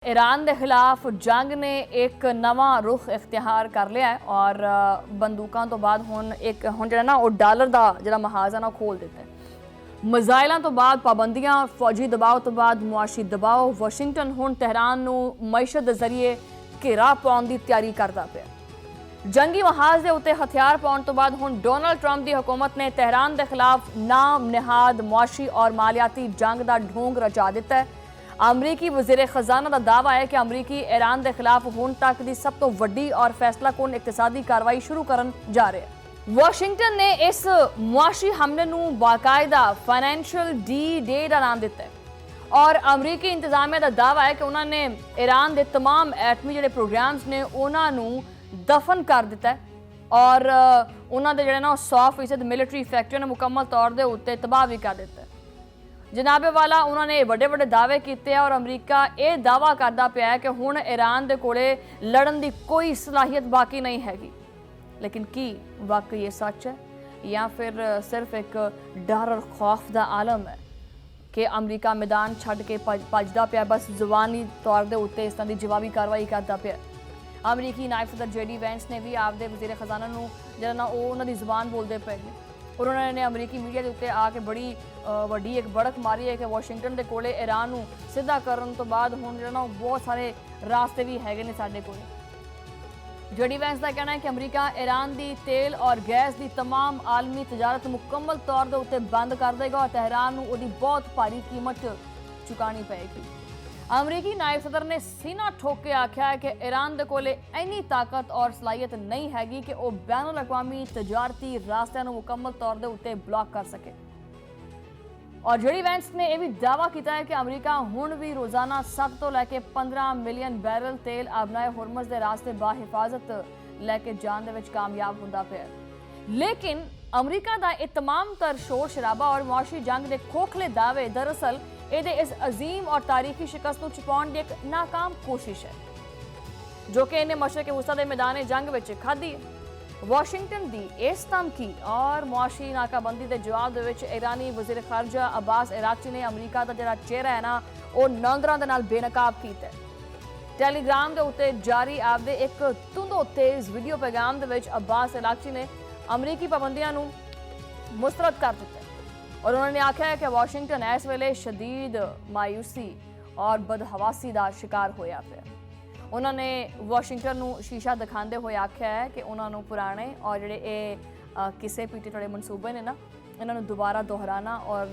Iran के खिलाफ जंग ने एक नवा रुख इख्तियार कर लिया है और बंदूकों तो बाद हुण जो ना डॉलर का जो महाज है ना खोल दिता है। मिज़ाइलों तो बाद पाबंदियां, फौजी दबाव तो बाद मुआशी दबाव, वाशिंगटन हुण तेहरान नूं मईशत के जरिए घेरा पाउण की तैयारी करता पिया। जंगी महाज के उत्ते हथियार पाउण तो बाद हुण डोनाल्ड ट्रंप की हुकूमत ने तेहरान के खिलाफ नाम निहाद मुआशी और मालियाती जंग का ढोंग रचा दिता है। अमरीकी वज़ीर खजाना का दावा है कि अमरीकी ईरान के खिलाफ हुण तक की सब तो वड्डी और फैसलाकुन इकतसादी कार्रवाई शुरू करन जा रहे हैं। वाशिंगटन ने इस मुआशी हमले नूं बाकायदा फाइनेंशियल डी डे का नाम दिता है और अमरीकी इंतजामिया का दावा है कि उन्होंने ईरान के तमाम एटमी जोड़े प्रोग्राम्स ने उन्होंने दफन कर दिता है और उन्होंने जोड़े ना 100% मिलिटरी फैक्ट्री ने मुकम्मल तौर के उत्ते तबाह भी कर दिता है। जनाबे वाला उन्होंने बड़े बड़े दावे किए और अमरीका ये दावा करता पाया कि हुण ईरान के कोले लड़न की कोई सलाहियत बाकी नहीं हैगी। लेकिन की वाकई ये सच है या फिर सिर्फ एक डर और खौफ का आलम है कि अमरीका मैदान छड्ड के भजदा पिया, बस जुबानी तौर के उत्ते इस तरह की जवाबी कार्रवाई करता पिया। अमरीकी नायब सदर JD वैंस ने भी आपके वज़ीर खजाना नूं जिहड़ा ना उन्होंने जुबान बोलते पे ने और उन्होंने अमरीकी मीडिया के उत्ते आके बड़ी वड्डी एक बड़क मारी है कि वाशिंगटन के कोले ईरान नूं सीधा करन तो बाद हुण जिहड़ा ना बहुत सारे रास्ते भी हैगे ने साडे कोले। JD वैंस का कहना है कि अमरीका ईरान की तेल और गैस की तमाम आलमी तजारत मुकम्मल तौर के उत्ते बंद कर देगा और तेहरान नूं उहदी बहुत भारी कीमत चुकानी पएगी। अमरीकी नायब सदर ने सीना ठोक के आख्या है कि ईरान के कोले इन्नी ताकत और सलाहियत नहीं हैगी कि वह बैनुल अक़वामी तजारती रास्तिਆਂ ਨੂੰ मुकम्मल तौर के उत्ते ब्लॉक कर सके। और JD वैंस ने यह भी दावा किया है कि अमरीका हुण भी रोजाना 7 तो लैके 15 मिलियन बैरल तेल आबनाए हुरमज के रास्ते बाहिफाजत लैके जान दे विच कामयाब हुंदा पिया। लेकिन अमरीका का यह तमाम तर शोर शराबा और मुआशी जंग के खोखले दावे दरअसल ये इस अजीम और तारीखी शिकस्त को छुपाने की एक नाकाम कोशिश है जो कि इन्हें मशरक़ वुस्ता के मैदान जंग में खाधी है। वाशिंगटन की इस धमकी और मुआशी नाकाबंदी के जवाब ईरानी वज़ीर खारजा अब्बास इराक़ची ने अमरीका का जो चेहरा है ना वो नंदरां दे नाल बेनकाब किया। टैलीग्राम के उत्ते जारी आपदे एक तुंदो तेज़ वीडियो पैगाम के अब्बास इराक़ची ने अमरीकी पाबंदियां नूं मुस्तरद कर दिता और उन्होंने आख्या है कि वाशिंगटन इस वेले शदीद मायूसी और बदहवासी का शिकार होया पिया। उन्होंने वाशिंगटन नूं शीशा दिखाते हुए आख्या है कि उन्होंने पुराने और जिहड़े किसे पीटे थोड़े मनसूबे ने ना इन्होंने दोबारा दोहराना और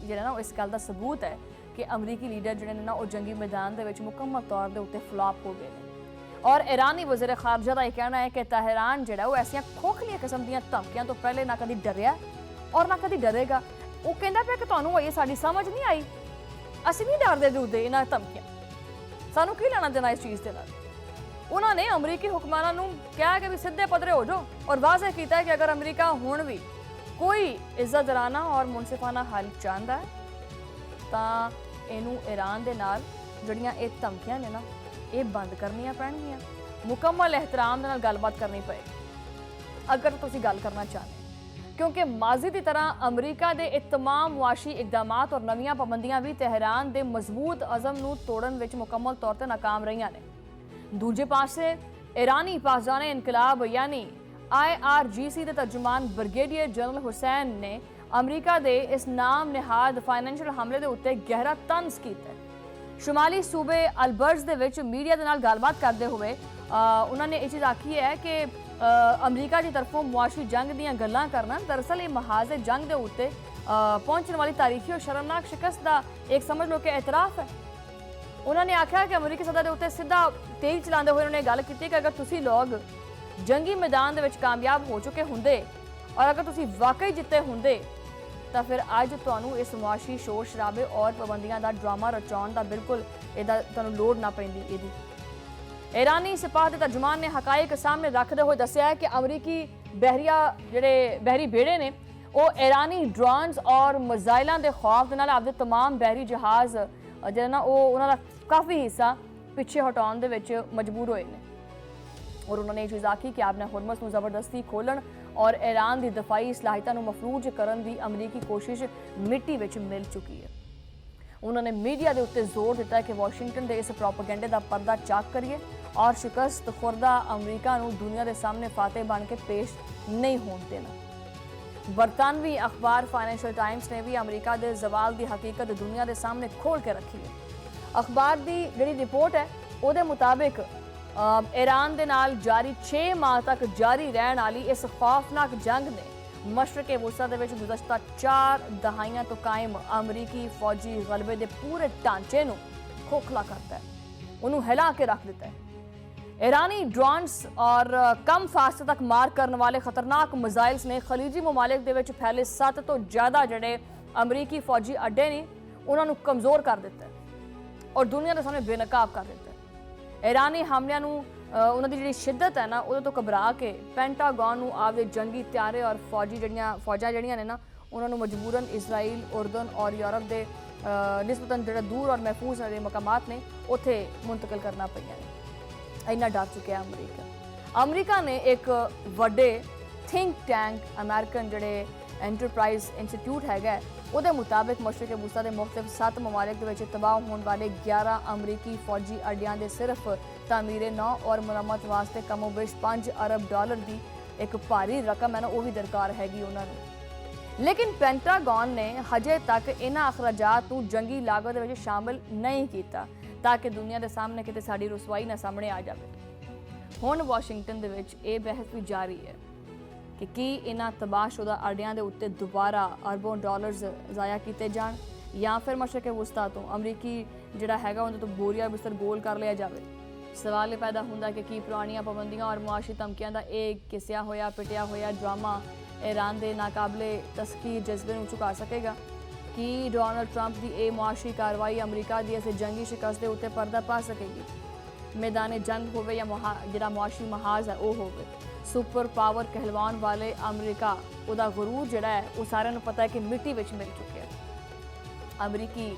जिहड़ा ना इस गल का सबूत है कि अमरीकी लीडर जिहड़े ने ना वो जंगी मैदान के मुकम्मल तौर के उत्ते फ्लॉप हो गए हैं। और ईरानी वज़ीर खारजा का यह कहना है कि तेहरान जिहड़ा वो ऐसियां खोखलियां किस्म दी धमकियां तो पहले ना कभी डरिया और ना कभी डरेगा। वो कहता पे कि तुहानूं ये साडी समझ नहीं आई, असीं नहीं डरदे डुरदे इन्हां धमकियां, सानूं की लेना देना इस चीज़ के नाल। उन्होंने अमरीकी हुक्मरानां नूं कहा कि भी सीधे पदरे हो जाओ और वाज़ह किया कि अगर अमरीका हुण भी कोई इज्जतराना और मुनसिफाना हल चाहता है तो इनू ईरान के नाल जिहड़ियां ये धमकियां ने ना ये बंद करनियां पैणगियां, मुकम्मल एहतराम दे नाल गलबात करनी पएगी अगर तुसीं गल करना चाहते। क्योंकि माजी की तरह अमरीका के तमाम मुआशी इकदाम और नवीं पाबंदियां भी तेहरान के मजबूत अज़म नूं तोड़न विच मुकम्मल तौर पर नाकाम रही ने। दूजे पासे ईरानी पासदान इनकलाब यानी IRGC के तर्जुमान ब्रिगेडियर जनरल हुसैन ने अमरीका के इस नाम निहाद फाइनेंशियल हमले के उत्ते गहरा तंज किया। शुमाली सूबे अलबर्ज के विच मीडिया के नाल गलबात करते हुए उन्होंने ये चीज़ आखी है कि अमरीका की तरफों मुआशी जंग दीयां गल्लां करना दरअसल ये महाज जंग के उत्ते पहुंचने वाली तारीखी और शर्मनाक शिकस्त का एक समझ लो कि एतराफ़ है। उन्होंने आख्या कि अमरीकी सदर के उत्ते सीधा तेज चलाते हुए उन्होंने गल की कि अगर तुसी लोग जंगी मैदान के विच कामयाब हो चुके होंदे और अगर तुसी वाकई जिते होंदे तो फिर अज तुहानूं इस मुआशी शोर शराबे और पाबंदियां का ड्रामा रचाउण दा बिल्कुल इहदा तुहानूं लोड़ ना पैंदी। इहदी ईरानी सिपाह के तर्जुमान ने हकायक सामने रखते हुए दस्या है कि अमरीकी बहरिया जिहड़े बहरी बेड़े ने वो ईरानी ड्रोन्स और मिज़ाइलों के खौफ के नाल आपदे तमाम बहरी जहाज़ जिहड़ा ना वो उन्हां दा काफ़ी हिस्सा पिछे हटाउण दे विच मजबूर होए ने। और उन्होंने ये चीज़ आखी कि आपने हुरमज़ को जबरदस्ती खोलन और ईरान की दफाई सलाहियतां नूं मफलूज करन दी अमरीकी कोशिश मिट्टी विच मिल चुकी है। उन्होंने मीडिया के उत्ते जोर दिता कि वाशिंगटन के इस प्रोपेगेंडे का पर्दा चाक करिए और शिकस्त खुर्दा अमरीका नूं दुनिया के सामने फातेह बन के पेश नहीं होने देना। बरतानवी अखबार फाइनेंशियल टाइम्स ने भी अमरीका के जवाल की हकीकत दुनिया के सामने खोल के रखी है। अखबार की जी रिपोर्ट है उसके मुताबिक ईरान के नाल जारी 6 माह तक जारी रहने वाली इस खौफनाक जंग ने मशरक़े वुस्ता दे विच गुज़श्ता 4 दहाइयां तो कायम अमरीकी फौजी गलबे के पूरे ढांचे नूं खोखला करता है, उन्होंने हिला के रख दिता है। ईरानी ड्रोन्स और कम फासले तक मार करने वाले खतरनाक मिसाइल्स ने खलीजी ममालिक दे विच फैले 7 तो ज़्यादा जड़े अमरीकी फौजी अड्डे ने उन्होंने कमज़ोर कर दिता है और दुनिया के सामने बेनकाब कर दिता है। ईरानी हमलिਆਂ ਨੂੰ ਉਹਨਾਂ ਦੀ ਜਿਹੜੀ ਸ਼ਿੱਦਤ ਹੈ ਨਾ ਉਹਦੇ ਤੋਂ ਘਬਰਾ ਕੇ ਪੈਂਟਾਗਨ ਨੂੰ ਆਪਦੇ ਜੰਗੀ ਤਿਆਰੇ ਔਰ ਫੌਜਾਂ ਜਿਹੜੀਆਂ ਨੇ ਨਾ ਉਹਨਾਂ ਨੂੰ ਮਜਬੂਰਨ ਇਜ਼ਰਾਈਲ, ਉਰਦਨ ਔਰ ਯੂਰਪ ਦੇ ਨਿਸਬਤਨ ਜਿਹੜੇ ਦੂਰ ਔਰ ਮਹਿਫੂਜ਼ ਜਿਹੜੇ ਮਕਾਮਾਤ ਨੇ ਉੱਥੇ ਮੁੰਤਕਿਲ ਕਰਨਾ ਪਈਆਂ ਨੇ। ਇੰਨਾ ਡਰ ਚੁੱਕਿਆ ਅਮਰੀਕਾ ਨੇ ਇੱਕ ਵੱਡੇ ਥਿੰਕ ਟੈਂਕ ਅਮਰੀਕਨ ਜਿਹੜੇ एंटरप्राइज इंस्टीट्यूट है ਉਹਦੇ ਮੁਤਾਬਿਕ ਮਸ਼ਰਕ ਵੁਸਤਾ ਦੇ ਮੁxtਲਿਫ 7 ਮਮਾਲਿਕ ਦੇ ਵਿੱਚ ਤਬਾਹ ਹੋਣ ਵਾਲੇ 11 ਅਮਰੀਕੀ ਫੌਜੀ ਅੱਡਿਆਂ ਦੇ ਸਿਰਫ ਤਾਮੀਰੇ 9 ਔਰ ਮੁਰੰਮਤ ਵਾਸਤੇ ਕਮੋਬੇਸ਼ 5 ਅਰਬ ਡਾਲਰ ਦੀ ਇੱਕ ਭਾਰੀ ਰਕਮ ਹੈ ਨਾ ਉਹ ਵੀ ਦਰਕਾਰ ਹੈਗੀ ਉਹਨਾਂ ਨੂੰ। ਲੇਕਿਨ ਪੈਂਟਾਗਨ ਨੇ ਹਜੇ ਤੱਕ ਇਹਨਾਂ ਅਖਰਾਜਾਤ ਨੂੰ ਜੰਗੀ ਲਾਗਤ ਦੇ ਵਿੱਚ ਸ਼ਾਮਿਲ ਨਹੀਂ ਕੀਤਾ ताकि दुनिया के सामने किते साड़ी रसवाई ना सामने आ जाए। हुण वाशिंगटन दे विच ये बहस भी जारी है कि इन्हां तबाहशुदा अड्डियां दे उत्ते दोबारा अरबों डॉलर्स ज़ाया किए जाण या फिर मशरक़े वुस्ता तो अमरीकी जिहड़ा हैगा उहदे तो बोरिया बिस्तर गोल कर लिया जाए। सवाल ये पैदा हुंदा कि पुरानियां पाबंदियां और मुआशी धमकियां दा एक घिसिया होया पिटिया होया ड्रामा ईरान के नाकाबले तस्कीर जज्बे नूं झुका सकेगा कि डोनाल्ड ट्रंप की यह मुआशी कार्रवाई अमरीका की इस जंगी शिकस्त के उत्ते पर्दा पा सकेगी। मैदान जंग होवे या जिहड़ा मुआशी महाज है वह होवे, सुपर पावर कहलवान वाले अमरीका उहदा गुरूर जिहड़ा है वो सारिआं नूं पता है कि मिट्टी विच मिल चुके हैं। अमरीकी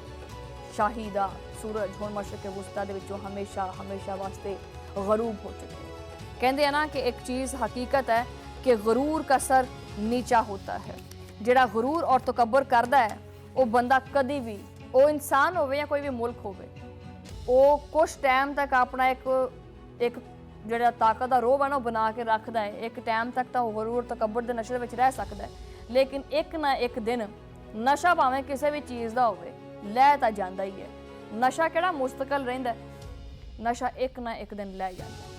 शाही दा सूरज हुण मशरक़े वुस्ता दे विचों हमेशा हमेशा वास्ते गरूब हो चुके हैं। कहते हैं ना कि एक चीज़ हकीकत है कि गरूर का सर नीचा होता है। जिहड़ा गरूर और तकब्बर करदा है वो बंदा कभी भी वो इंसान हो या कोई भी मुल्क हो वो कुछ टाइम तक अपना एक जो ताकत का रोब है ना बना के रखता है। एक टाइम तक तो गरूर तकब्बर के नशे में रह सकता है, लेकिन एक ना एक दिन नशा भावें किसी भी चीज़ का हो लै तो जाता ही है। नशा किहड़ा मुस्तकिल रहिंदा है, नशा एक ना एक दिन लै जाता है।